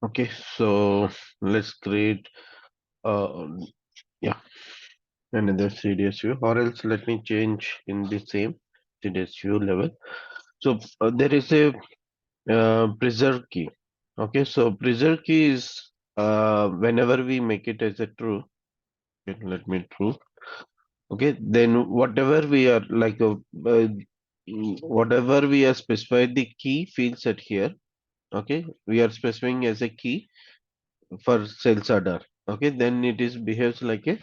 Okay, so let's create uh yeah another CDS view, or else let me change in the same CDS view level. So there is a preserve key. Okay, so preserve key is whenever we make it as a true. Okay, let me true. Okay, then whatever we are like whatever we are specified the key fields at here. Okay, we are specifying as a key for sales order. Okay, then it is behaves like a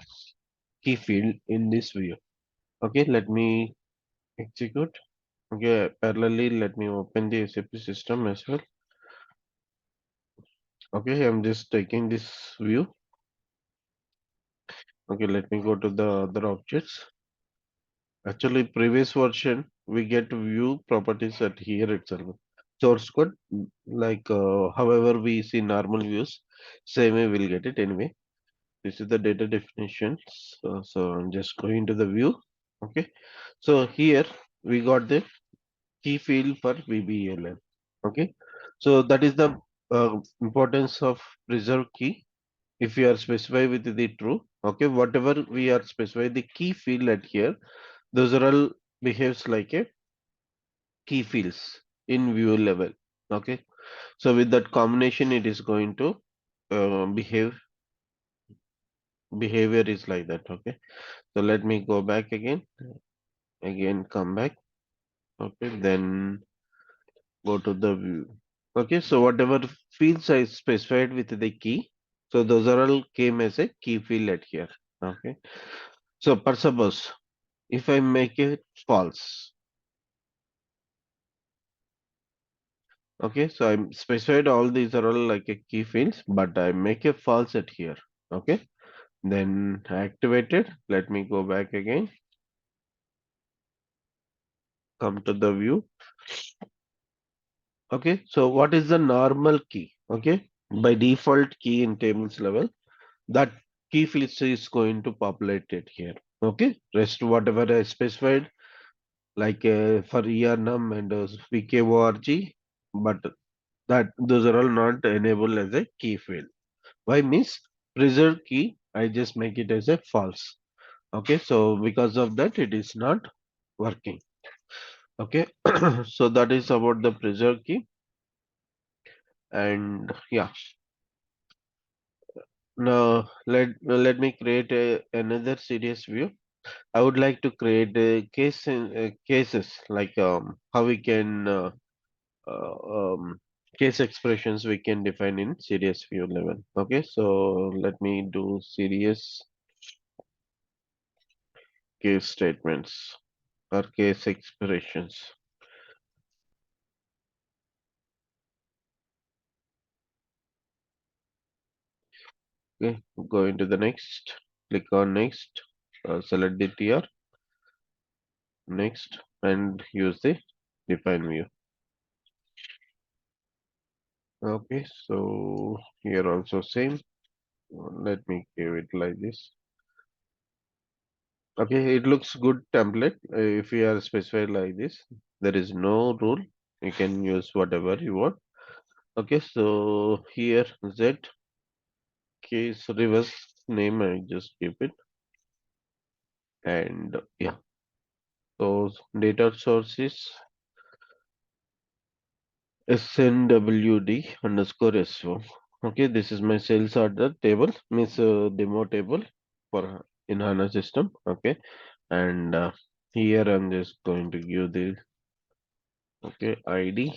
key field in this view. Okay, let me execute. Okay, parallelly, let me open the SAP system as well. Okay, I'm just taking this view. Okay, let me go to the other objects. Actually, previous version, we get view properties at here itself. Source code, like however we see normal views, same way we'll get it anyway. This is the data definitions. So I'm just going to the view. Okay. So here we got the key field for VBELN. Okay. So that is the importance of preserve key. If we are specified with the true, okay, whatever we are specified the key field at here, those are all behaves like a key fields in view level. Okay. So with that combination, it is going to behavior is like that. Okay. So let me go back again come back. Okay, then go to the view. Okay, so whatever fields I specified with the key, so those are all came as a key field at here. Okay, so per suppose if I make it false, okay, so I'm specified all these are all like a key fields, but I make a false at here. Okay, then activated. Let me go back again, come to the view. Okay, so what is the normal key? Okay, by default key in tables level, that key field is going to populate it here. Okay, rest whatever I specified, like for ERNUM and VKORG, but that those are all not enabled as a key field. Why means preserve key, I just make it as a false. Okay, so because of that, it is not working. Okay, so that is about the preserve key, and yeah. Now let me create another CDS view. I would like to create cases like how we can uh, um, case expressions we can define in CDS view level. Okay, so let me do CDS case statements or case expressions. Okay, go into the next, click on next, select the TR, next, and use the define view. Okay, so here also same. Let me give it like this. Okay, it looks good template. If you are specified like this, there is no rule. You can use whatever you want. Okay, so here Z case reverse name I just keep it, and yeah. So data source is SNWD underscore SO. Okay, this is my sales order table, means demo table for in HANA system. Okay, and here I'm just going to give the ID,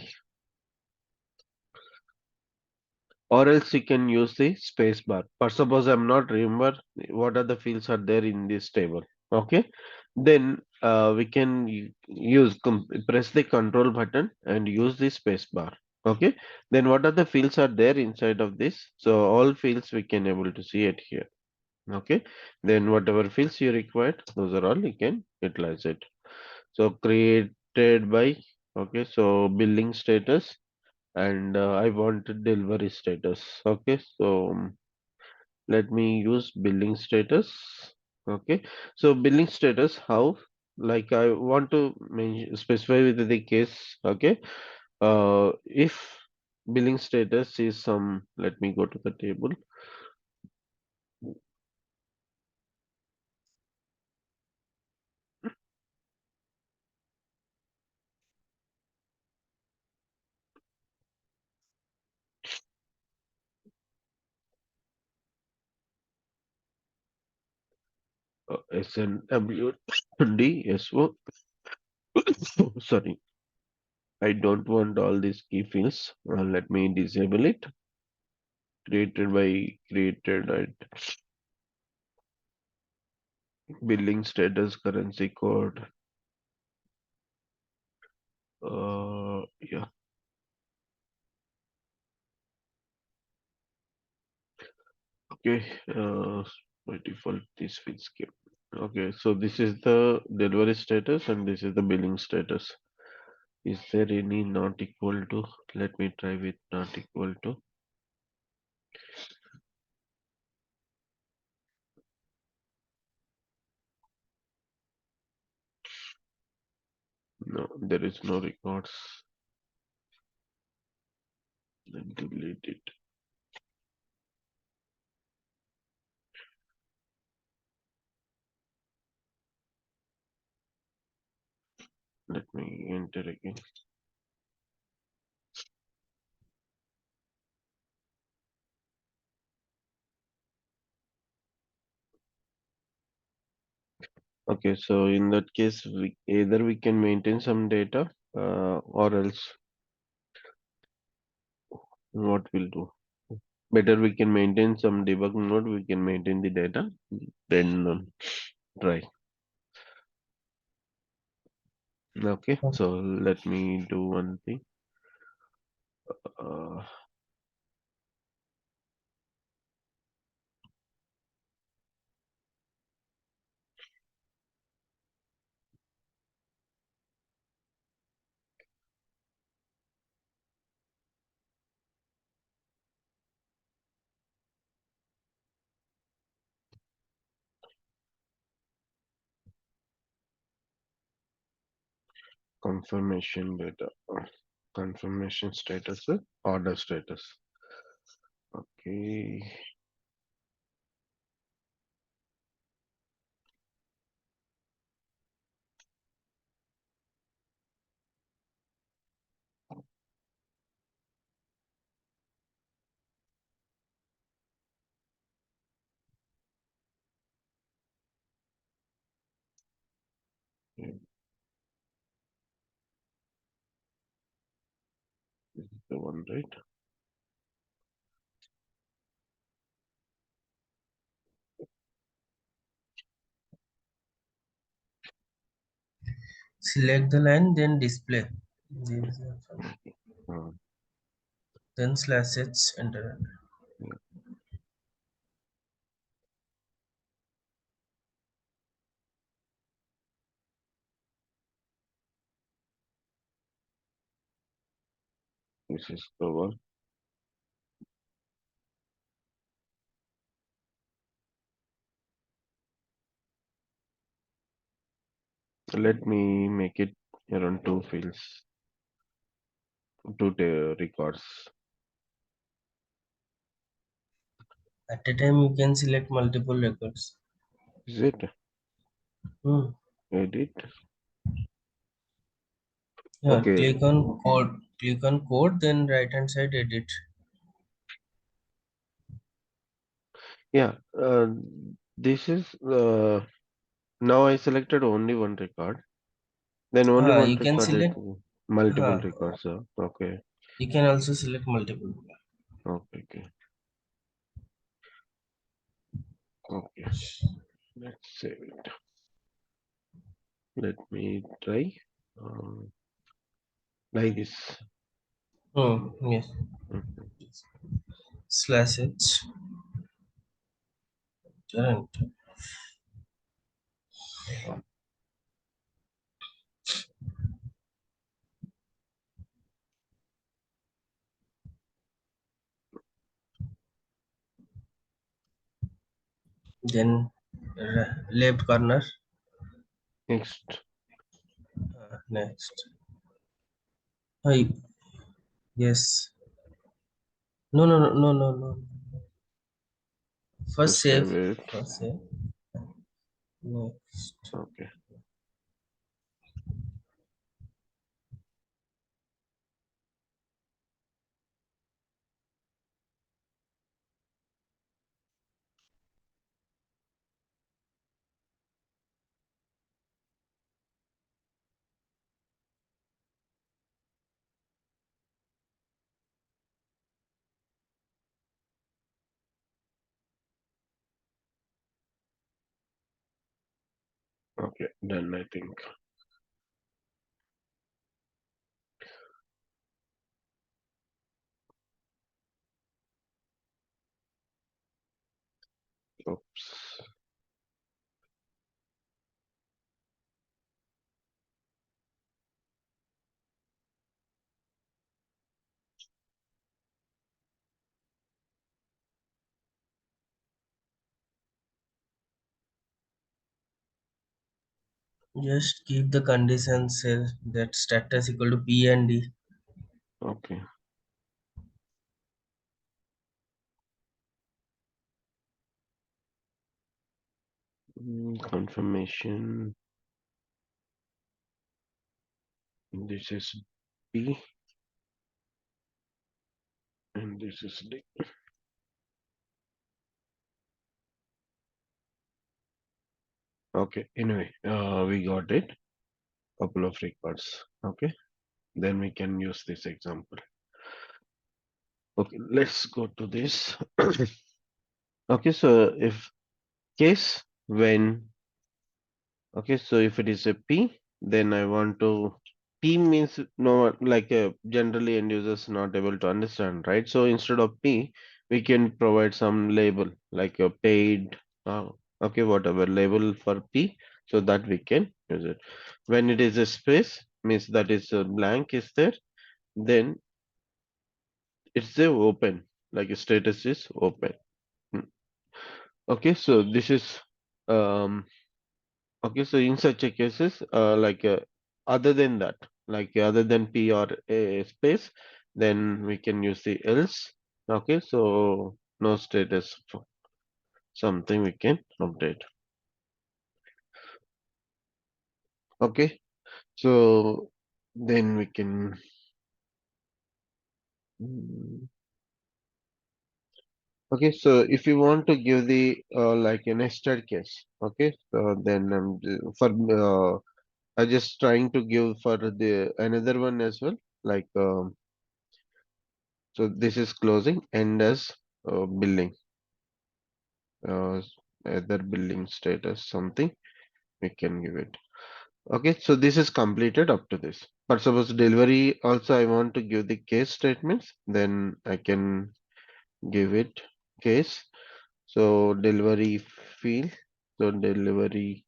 or else you can use the space bar. For suppose I'm not remember what are the fields are there in this table. Okay, then we can use press the control button and use the space bar. Okay, then what are the fields are there inside of this? So all fields we can able to see it here. Okay, then whatever fields you required, those are all you can utilize it. So created by, okay, so billing status, and I want delivery status. Okay, so let me use billing status. Okay, so billing status, how, like I want to specify with the case. Okay, if Billing status is some, let me go to the table. SNWDSO. Sorry, I don't want all these key fields. Let me disable it. Created at billing status, currency code. Yeah. Okay. By default, this will skip. Okay, so this is the delivery status and this is the billing status. Is there any not equal to? Let me try with not equal to. No, there is no records. Then delete it. Let me enter again. Okay, so in that case, either we can maintain some data or else what we'll do. Better we can maintain some debug node, we can maintain the data, then try. Okay, so let me do one thing. Uh, Confirmation data, confirmation status, order status. Okay, this is the one, right? Select the line, then display. Uh, Then slash h, enter. yeah, this is the one. Let me make it around two fields, two records. At a time, you can select multiple records. Is it? Hmm. Edit. Yeah, Okay. click on code. Click on code, then right hand side edit. Yeah. This is now I selected only one record. Then only one You can record it select. multiple Uh, records. Okay. you can also select multiple. Okay. Okay. Okay. Let's save it. Let me try. Um, like this. Yes. Mhm. Slash h. And then left corner. Next. Next. Hi. Yes. No, no, no, no, no, no. First Just save save. it. First save. Next. Okay. Okay. Done, I think. Oops. Just keep the condition say that status equal to P and D. Okay. Confirmation. This is B and this is D. Okay. Anyway, we got it. Couple of records. Okay. Then we can use this example. Okay. Let's go to this. Okay. So if case when, okay, so if it is a P, then I want to, P means no, like generally end users not able to understand, right? So instead of P, we can provide some label like a paid, uh, okay, whatever label for P, so that we can use it. When it is a space, means that is a blank is there, then it's a open, like a status is open. Mm. Okay, so this is um okay, so in such a cases, other than that, like other than P or a space, then we can use the else. Okay, so no status for something we can update. Okay, so then we can. mm, Okay, so if you want to give the like a nested case, okay, so then for I just trying to give for the another one as well, like so this is closing and as billing, uh, either billing status something we can give it. Okay, so this is completed up to this. But suppose delivery also I want to give the case statements, then I can give it case. So delivery field, so delivery,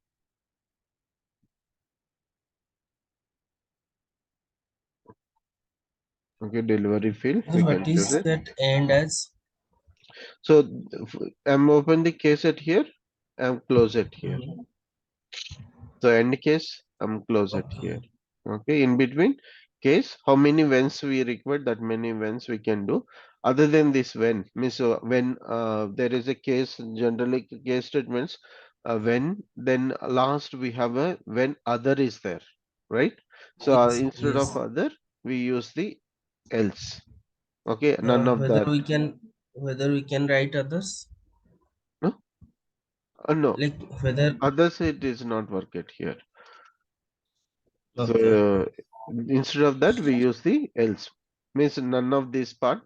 okay, delivery field So we what can choose is it. that end as? So I'm open the case at here, I'm close it here. Mhm. So end case, close it here. Okay. Okay, in between case, how many whens we require, that many whens we can do. Other than this when, means when there is a case, generally case statements, when, then last we have a when other is there, right? So Yes, instead of yes. other, we use the else. Okay, none of Whether that. we can write others, No, no, like whether. others it is not work it here. So Okay. instead of that, we use the else. Means none of this part.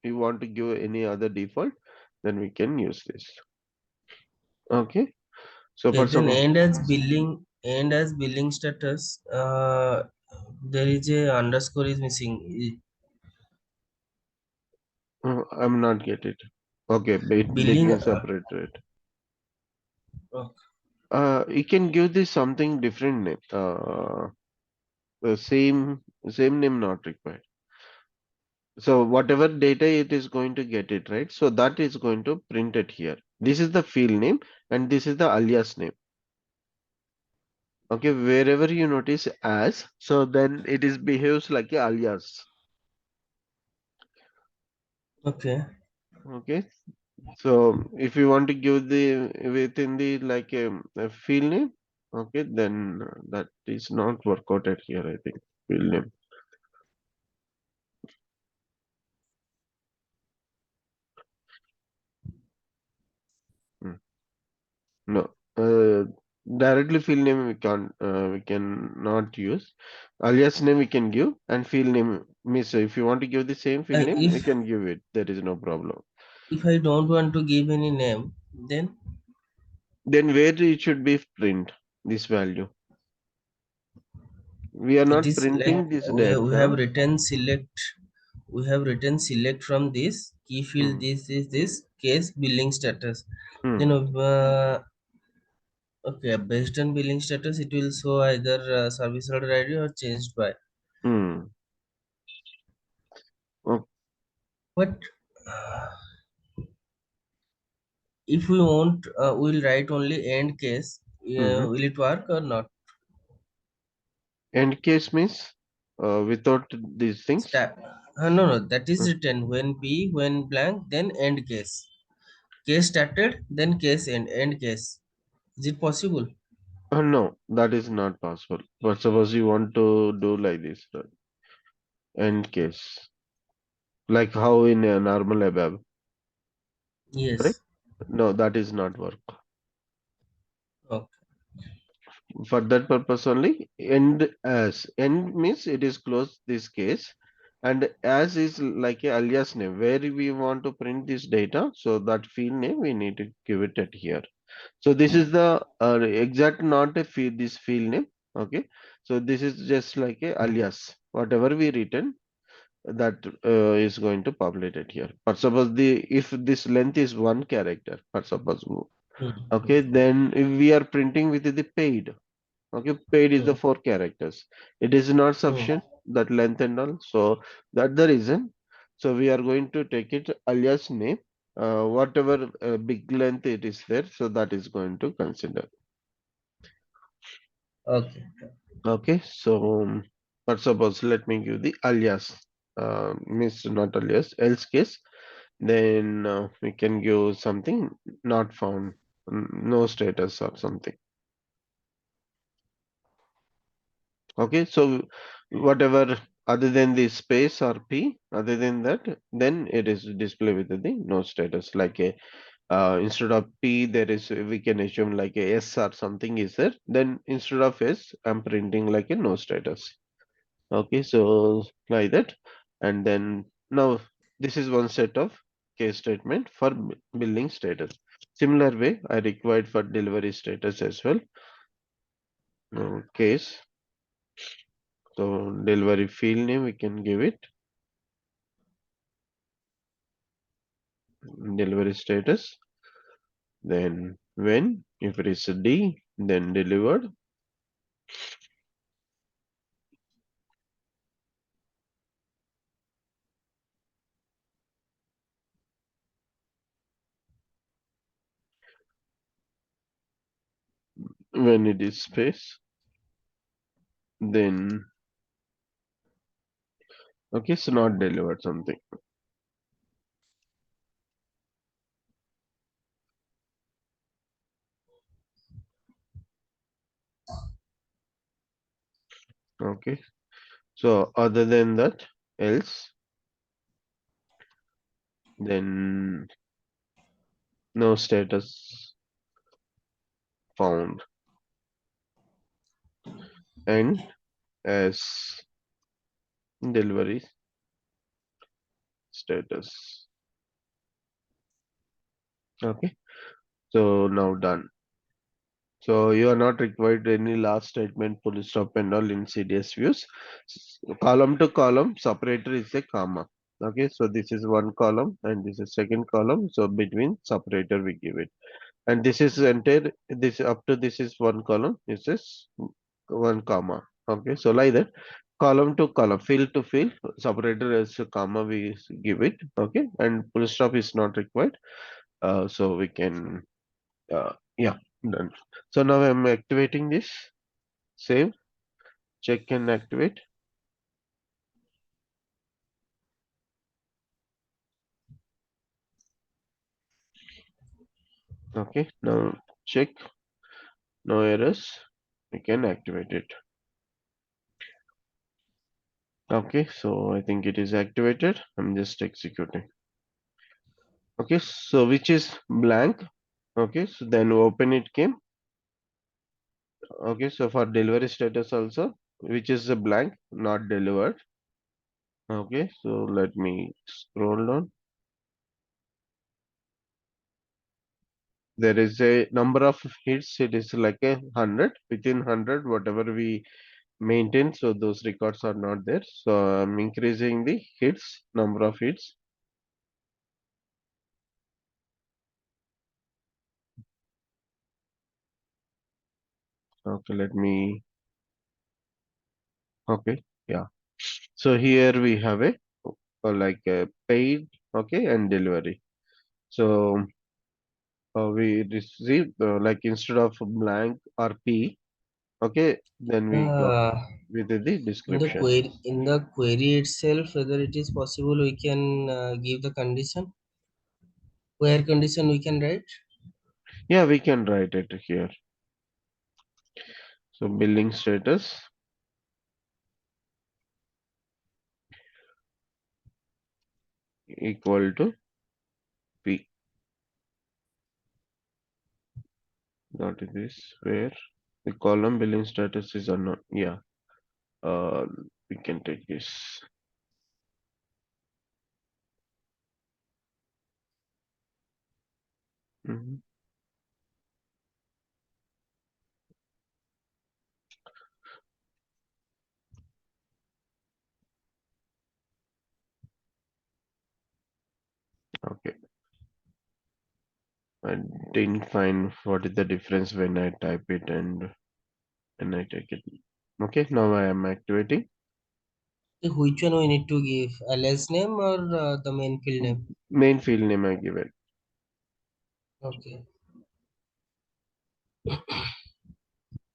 We want to give any other default, then we can use this. Okay. So Okay. for Then suppose end as billing status. There is a underscore is missing. I'm not get it. Okay, Billing. between separate it. Okay. You can give this something different name. The same name not required. So whatever data it is going to get it, right? So that is going to print it here. This is the field name and this is the alias name. Okay, wherever you notice as, so then it is behaves like a alias. Okay. Okay. So if you want to give the within the like a field name, okay, then that is not work out at here, I think. Field name. Hmm. No. Directly field name we can not use. Alias name we can give, and field name means if you want to give the same field name, we If can give it. There is no problem. I don't want to give any name, then Then where it should be print this value? We are it not is like printing this we have data. written select. We have written select from this key field. Hmm. This is this case billing status. Hmm. Then okay, based on billing status, it will show either service order ID or changed by. Hmm. O- But if we want, we'll write only end case. hmm. Will it work or not? End case means without these things. No, no, that is Hmm. written when P, when blank, then end case. Case started, then case end, end case. Is it possible? No, that is not possible. But suppose you want to do like this, end case, like how in a normal above, correct? Yes. No, that is not work. Okay. For that purpose only, end means it is closed this case, and as is like a alias name where we want to print this data. So that field name we need to give it at here. So this is the exact not a field this field name. Okay, so this is just like a alias. Whatever we written that is going to populate it here. But suppose the if this length is one character, but suppose Hmm. okay, then if we are printing with the paid. Okay, paid is Hmm. the 4 characters. It is not Hmm. sufficient that length and all. So that's the reason. So we are going to take it alias name. Whatever big length it is there, so that is going to consider. Okay. Okay, so but suppose let me give the alias, means not alias, else case. Then we can give something not found, no status or something. Okay, so whatever other than the space or p, other than that, then it is display with the no status. Like a instead of p, there is we can assume like a s or something is there. Then instead of s, I'm printing like a no status. Okay, so like that, and then now this is one set of case statement for billing status. Similar way, I required for delivery status as well. Case. So delivery field name we can give it delivery status. Then when if it is a D, then delivered. When it is space, then okay, so not delivered something. Okay, so other than that, else, then no status found, and as delivery status. Okay, so now done. So you are not required any last statement, full stop and all in CDS views. Column to column separator is a comma. Okay, so this is one column and this is second column. So between separator we give it. And this is entire, this up to this is one column, this is one comma. Okay, so like that, column to column, field to field, separator as a comma we give it. Okay, and full stop is not required. So we can yeah, done. So now I'm activating this. Save, check and activate. Okay, now check, no errors, we can activate it. Okay, so I think it is activated. I'm just executing. Okay, so which is blank. Okay, so then open it came. Okay, so for delivery status also, which is a blank, not delivered. Okay, so let me scroll down. There is a number of hits. It is like 100. Within 100, whatever we maintain, so those records are not there. So I'm increasing the hits, number of hits. Okay, let me. Okay, yeah. So here we have like a paid, okay, and delivery. So we receive like instead of blank or P, okay, then we got Uh, with the description. in the query itself, whether it is possible, we can give the condition. Where condition we can write? Yeah, we can write it here. So billing status equal to P. Not this where the column billing status is unknown. Yeah, uh, we can take this. Mhm. Okay, I didn't find what is the difference when I type it and I take it. Okay, now I am activating. Which one we need to give? Alias name or the main field name? Main field name I give it. Okay.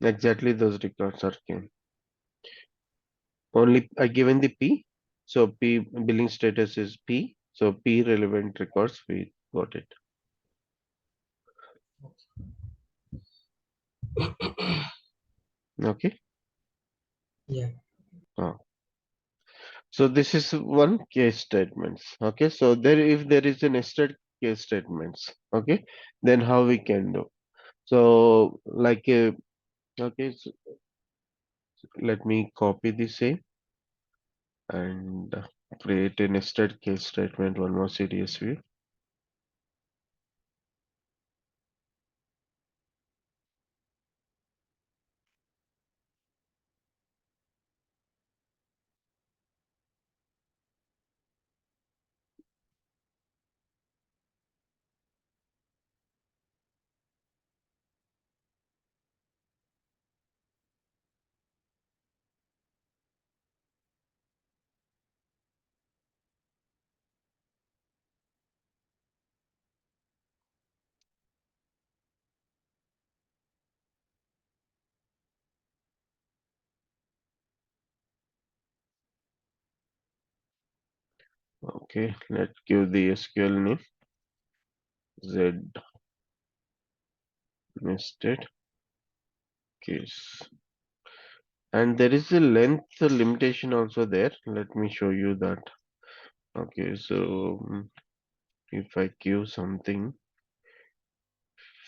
Exactly those records are came. Only I given the P. So P billing status is P. So P relevant records we got it. Okay. Yeah. Ah. So this is one case statements. Okay. So there if there is a nested case statements. Okay. Then how we can do? So like okay. So let me copy the same and create a nested case statement. One more CDS view. Okay. Let's give the SQL name Z nested case. And there is a length limitation also there. Let me show you that. Okay, so if I give something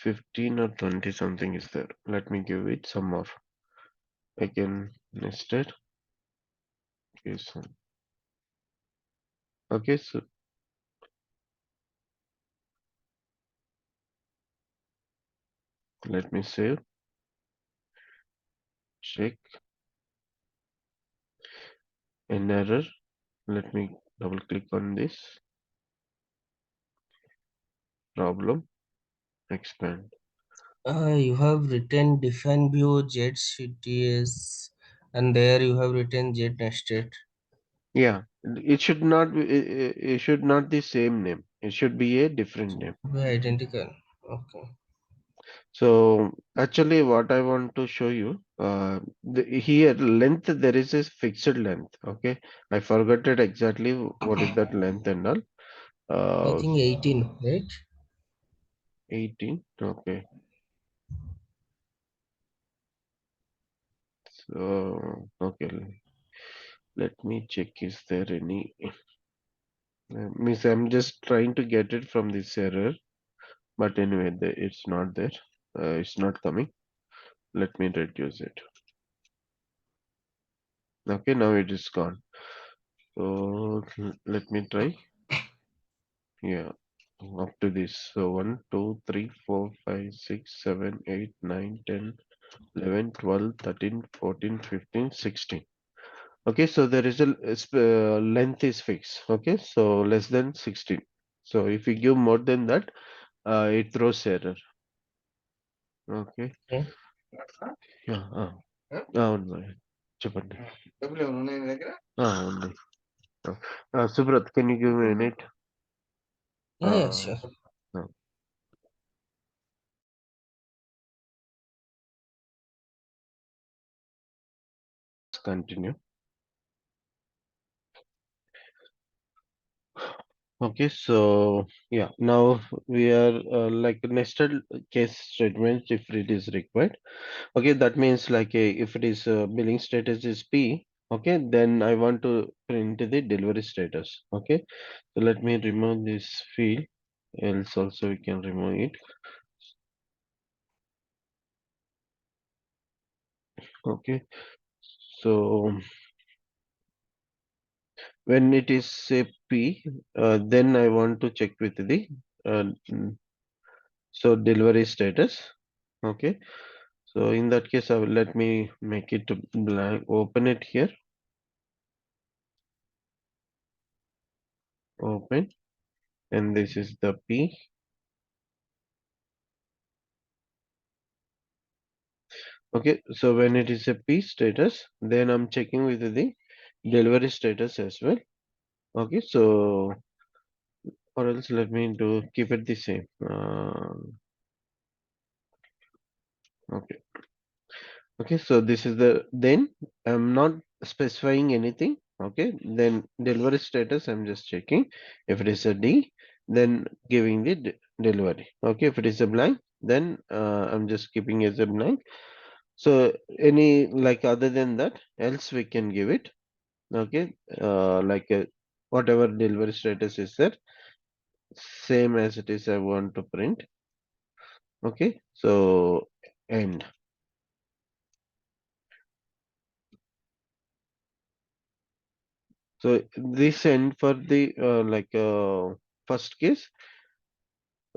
15 or 20 something is there. Let me give it some more. I can nested case. Okay, so let me save, check an error. Let me double click on this problem, expand. You have written define view ZCTS and there you have written Z nested. Yeah, it should not be, it should not the same name. It should be a different name. Be identical. Okay. So actually what I want to show you, here length, there is a fixed length. Okay. I forgot it exactly what is that length and all. I Uh, think 18, right? 18. Okay. So, okay. Let me check. Is there any? Miss, I'm just trying to get it from this error, but anyway, it's not there. It's not coming. Let me reduce it. Okay, now it is gone. So let me try. Yeah, up to this. So 1, 2, 3, 4, 5, 6, 7, 8, 9, 10, 11, 12, 13, 14, 15, 16. Okay, so there is length is fixed. Okay, so less than 16. So if you give more than that, it throws error. Okay. Okay. Yeah. ఉన్నాయి. చెప్పండి. ఉన్నాయి. Subrat, can you give me a minute? Yeah, yeah, sure. Uh, Continue. Okay, so yeah, now we are like nested case statements if it is required. Okay, that means like if it is billing status is P, okay, then I want to print the delivery status. Okay, so let me remove this field, else also we can remove it. Okay, so when it is say P, then I want to check with the uh, mm, so delivery status. Okay, so in that case, I will let me make it blank. Open it here. Open, and this is the P. Okay, so when it is a P status, then I'm checking with the delivery status as well. Okay, so or else let me do keep it the same. Okay. Okay, so this is the then I'm not specifying anything. Okay, then delivery status I'm just checking. If it is a D, then giving the delivery. Okay, if it is a blank, then I'm just keeping as a blank. So any like other than that, else we can give it. Okay, like whatever delivery status is there, same as it is I want to print. Okay, so end. So this end for the first case,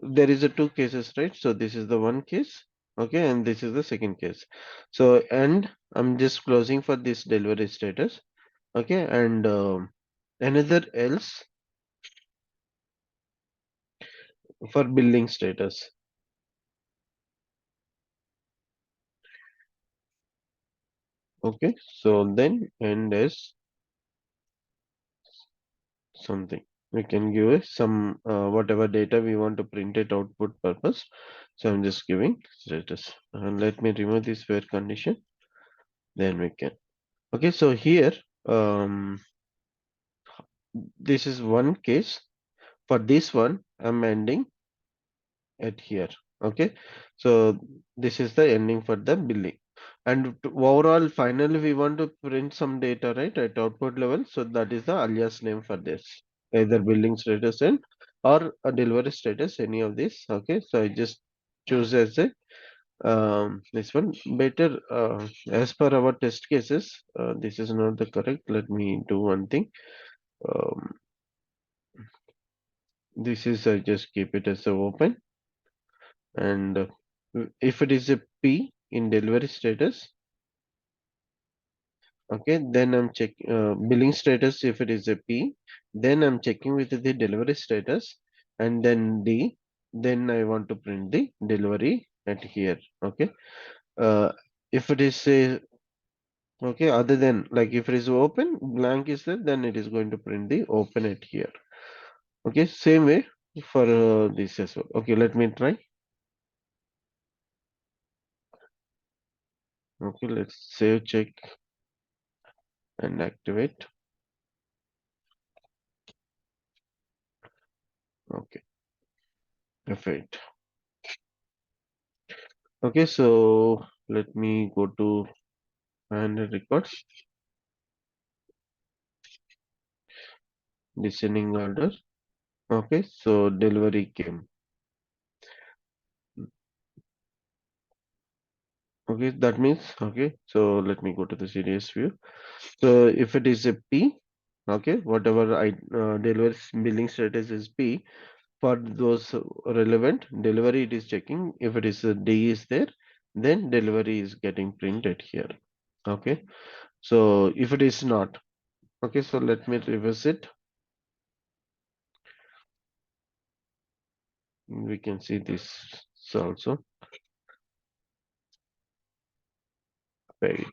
there is a two cases, right? So this is the one case, okay, and this is the second case. So and I'm just closing for this delivery status, okay, and another else for billing status. Okay, so then end is something. We can give it some whatever data we want to print it output purpose. So I'm just giving status. And let me remove this where condition. Then we can. Okay, so here this is one case. For this one, I'm ending at here. Okay, so this is the ending for the billing. And overall, finally, we want to print some data, right, at output level. So that is the alias name for this, either billing status and or a delivery status, any of this. Okay, so I just choose as a this one better as per our test cases. This is not the correct. Let me do one thing. Um, this is I just keep it as a open, and if it is a P in delivery status, okay, then I'm check billing status. If it is a P, then I'm checking with the delivery status, and then D. Then I want to print the delivery at here. Okay, uh, if it is a okay, other than like if it is open, blank is there, then it is going to print the open at here. Okay, same way for this as well. Okay, let me try. Okay, let's save, check, and activate. Okay, perfect. Okay, so let me go to find records, descending order. Okay, so delivery came. Okay, that means, okay, so let me go to the serious view. So if it is a P, okay, whatever I delivery billing status is P, for those relevant delivery it is checking. If it is a D is there, then delivery is getting printed here. Okay, so if it is not, okay, so let me reverse it. We can see this also paid.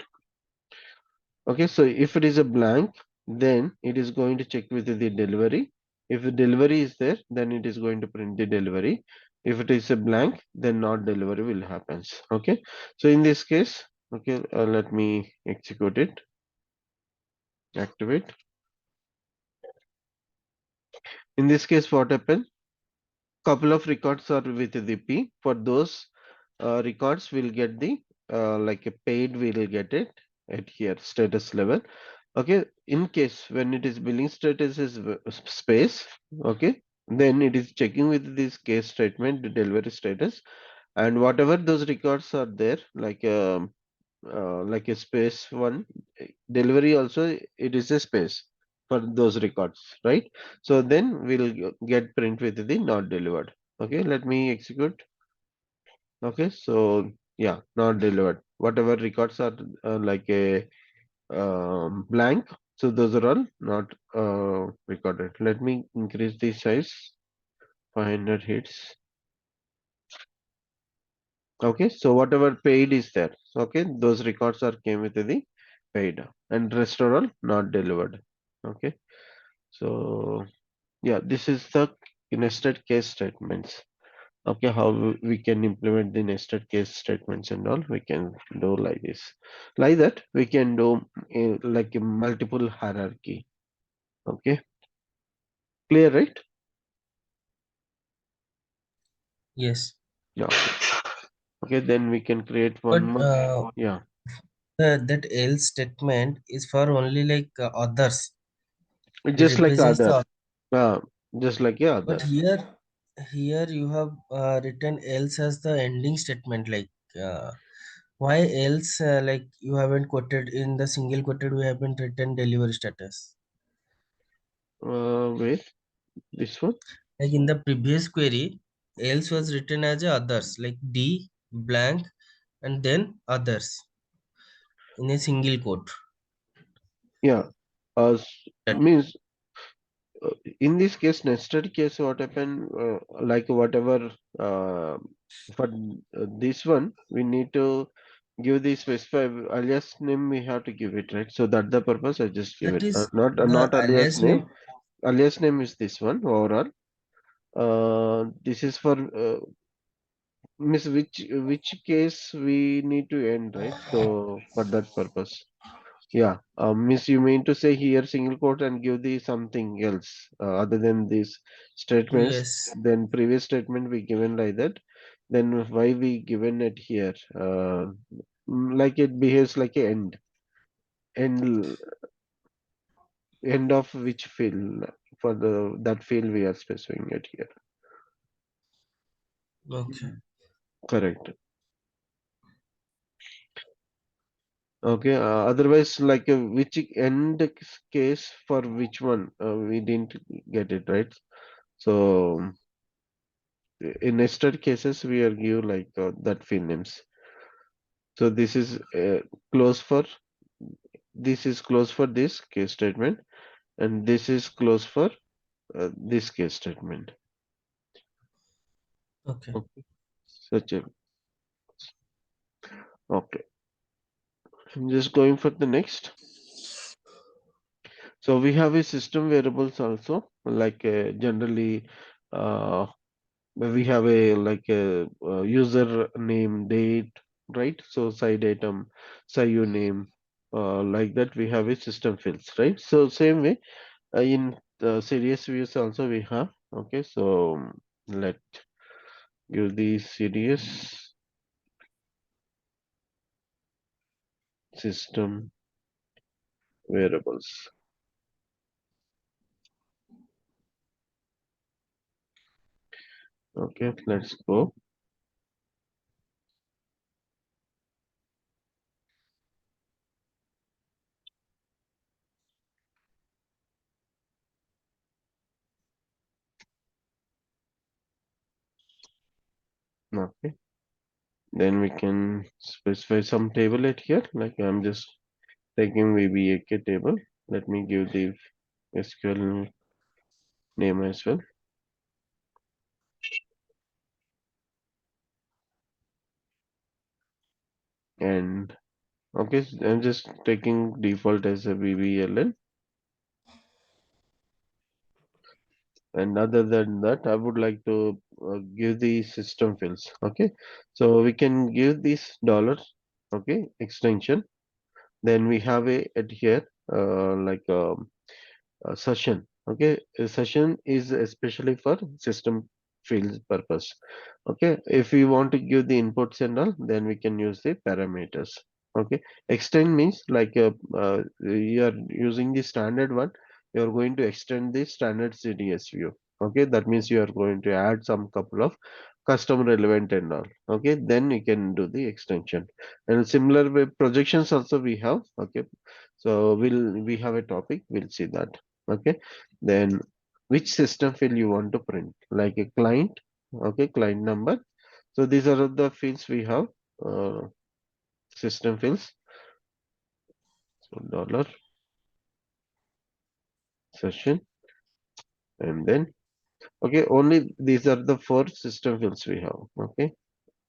Okay, so if it is a blank, then it is going to check with the delivery. If the delivery is there, then it is going to print the delivery. If it is a blank, then not delivery will happens. Okay, so in this case, okay, let me execute it, activate. In this case, what happened? Couple of records are with the P. For those records, we'll get the like a paid, we'll get it at here status level. Okay, in case when it is billing status is space, okay, then it is checking with this case statement, the delivery status, and whatever those records are there, like a space one, delivery also it is a space for those records, right? So then we'll get print with the not delivered. Okay, let me execute. Okay, so yeah, not delivered. Whatever records are like a blank, so those are all not recorded. Let me increase the size, 500 hits. Okay, so whatever paid is there, okay, those records are came with the paid, and rest are all not delivered. Okay, so yeah, this is the nested case statements. Okay, how we can implement the nested case statements and all, we can do like this. Like that, we can do like a multiple hierarchy. Okay, clear, right? Yes, Yeah. Okay, then we can create one but more. Yeah, that else statement is for only like others. It just like represents other. the. Uh, just like yeah, But other. here you have written else as the ending statement. Like why else? Like you haven't quoted in the single quoted. We haven't written delivery status. Wait, this one. Like in the previous query, else was written as a others, like D blank, and then others in a single quote. Yeah. That Means in this case, nested case, what happened? Like whatever uh, for this one, we need to give the specify alias name. We have to give it, right? So that the purpose. I just give that it. is the Not alias alias name. name. Alias name is this one overall. This is for miss which case we need to end, right? So for that purpose. Yeah, miss, you mean to say here single quote and give the something else other than these statements? Yes. Then previous statement we given like that. Then why we given it here? Like it behaves like a end, end of which field for the that field we are specifying it here. Okay. Correct. Okay. Otherwise, like which end case for which one we didn't get it right. So in nested cases, we are give like that field names. So this is close for this case statement, and this is close for this case statement. Okay. Okay, such a okay. I'm just going for the next. So we have a system variables also, like generally uh, we have a like a user name, date, right? So side item, SIU name, like that we have a system fields, right? So same way in the serious views also we have. Okay, so let give the serious. system variables. Okay, let's go. Okay, then we can specify some table at here. Like I'm just taking VBAK table. Let me give the SQL name as well. And okay, I'm just taking default as a VBLN. And other than that, I would like to give the system fields. Okay, so we can give this dollars. Okay, extension. Then we have a at here like a session. Okay, a session is especially for system fields purpose. Okay, if we want to give the inputs and all, then we can use the parameters. Okay, extend means like you are using the standard one, you are going to extend the standard CDS view. Okay, that means you are going to add some couple of custom relevant and all. Okay, then you can do the extension. And similar way projections also we have. Okay, so we have a topic, we'll see that. Okay, then which system field you want to print, like a client. Okay, client number. So these are the fields we have, uh, system fields. So dollar session, and then okay, only these are the four system fields we have. Okay,